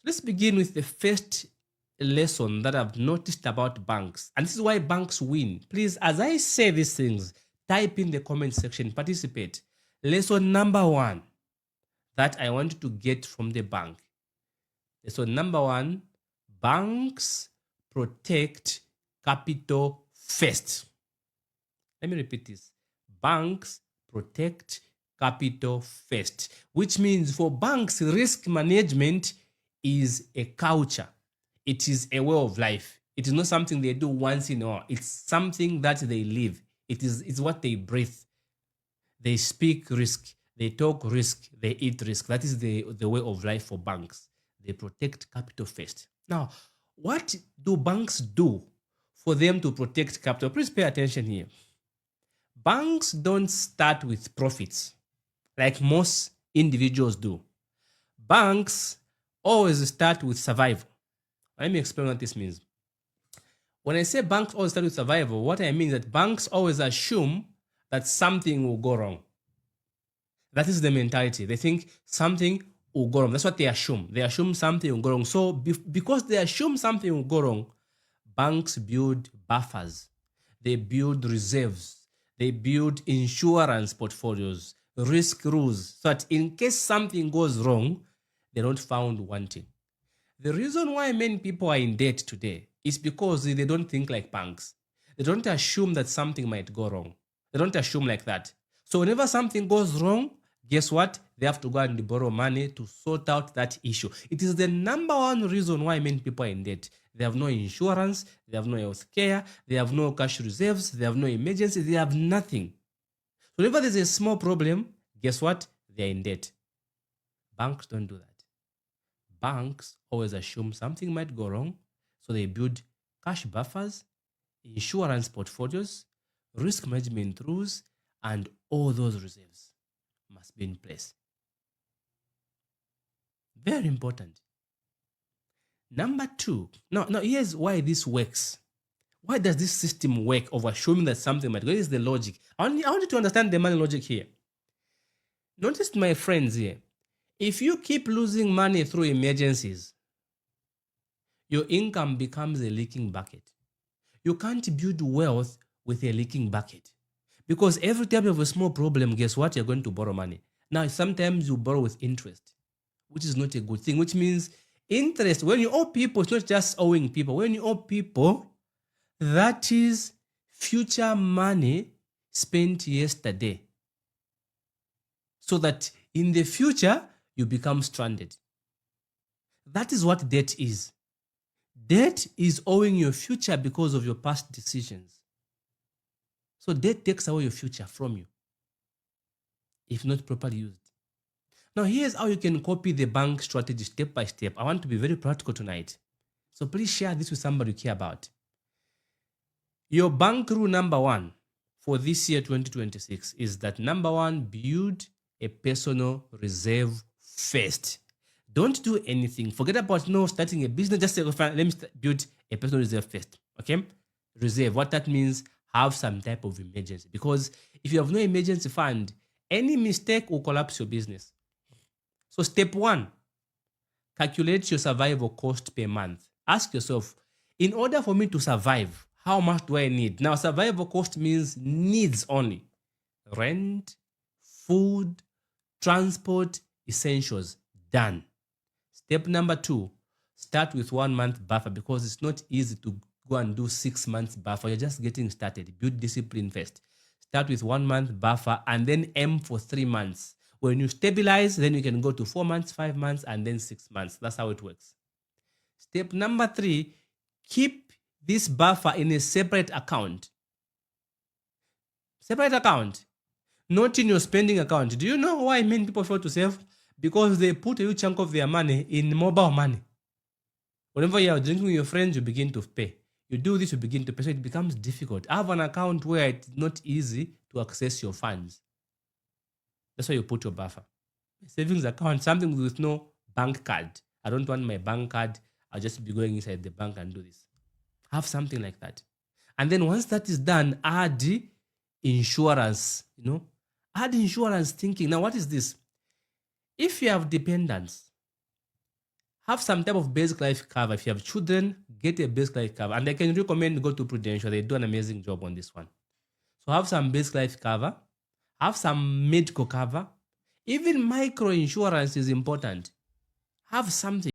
Let's begin with the first lesson that I've noticed about banks. And this is why banks win. Please, as I say these things, type in the comment section, participate. Lesson number one that I want you to get from the bank. Lesson number one, banks protect capital first. Let me repeat this. Banks protect capital first, which means for banks, risk management is a culture. It is a way of life. It is not something they do once in a while. It's something that they live. It's what they breathe. They speak risk. They talk risk. They eat risk. That is the way of life for banks. They protect capital first. Now, what do banks do for them to protect capital? Please pay attention here. Banks don't start with profits like most individuals do. Banks always start with survival. Let me explain what this means. When I say banks always start with survival, what I mean is that banks always assume that something will go wrong. That is the mentality. They think something will go wrong. That's what they assume. They assume something will go wrong. So because they assume something will go wrong, banks build buffers. They build reserves. They build insurance portfolios, risk rules, so that in case something goes wrong, they're not found wanting. The reason why many people are in debt today is because they don't think like banks. They don't assume that something might go wrong. They don't assume like that. So whenever something goes wrong, guess what? They have to go and borrow money to sort out that issue. It is the number one reason why many people are in debt. They have no insurance, they have no health care, they have no cash reserves, they have no emergency, they have nothing. So whenever there's a small problem, guess what? They're in debt. Banks don't do that. Banks always assume something might go wrong, so they build cash buffers, insurance portfolios, risk management rules, and all those reserves must be in place. Very important. Number two, now here's why this works. Why does this system work of assuming that something might go? This is the logic. I want you to understand the money logic here. Notice, my friends here, if you keep losing money through emergencies, your income becomes a leaking bucket. You can't build wealth with a leaking bucket. Because every time you have a small problem, guess what? You're going to borrow money. Now, sometimes you borrow with interest, which is not a good thing, which means interest, when you owe people, it's not just owing people. When you owe people, that is future money spent yesterday. So that in the future, you become stranded. That is what debt is. Debt is owing your future because of your past decisions. So debt takes away your future from you if not properly used. Now, here's how you can copy the bank strategy step by step. I want to be very practical tonight. So please share this with somebody you care about. Your bank rule number one for this year 2026 is that number one, build a personal reserve first. Don't do anything. Forget about starting a business. Just say, let me build a personal reserve first. Okay? Reserve. What that means, have some type of emergency. Because if you have no emergency fund, any mistake will collapse your business. So step one, calculate your survival cost per month. Ask yourself, in order for me to survive, how much do I need? Now, survival cost means needs only. Rent, food, transport, essentials. Done. Step number two, start with 1 month buffer because it's not easy to go and do 6 months buffer. You're just getting started. Build discipline first. Start with 1 month buffer and then aim for 3 months. When you stabilize, then you can go to 4 months, 5 months, and then 6 months. That's how it works. Step number three, keep this buffer in a separate account. Separate account, not in your spending account. Do you know why many people fail to save? Because they put a huge chunk of their money in mobile money. Whenever you are drinking with your friends, you begin to pay. You do this, you begin to pay. So it becomes difficult. Have an account where it's not easy to access your funds. That's why you put your buffer. Savings account, something with no bank card. I don't want my bank card. I'll just be going inside the bank and do this. Have something like that. And then once that is done, add insurance. Add insurance thinking. Now, what is this? If you have dependents, Have some type of basic life cover. If you have children, get a basic life cover. And I can recommend go to Prudential. They do an amazing job on this one. So have some basic life cover. Have some medical cover. Even micro insurance is important. Have something.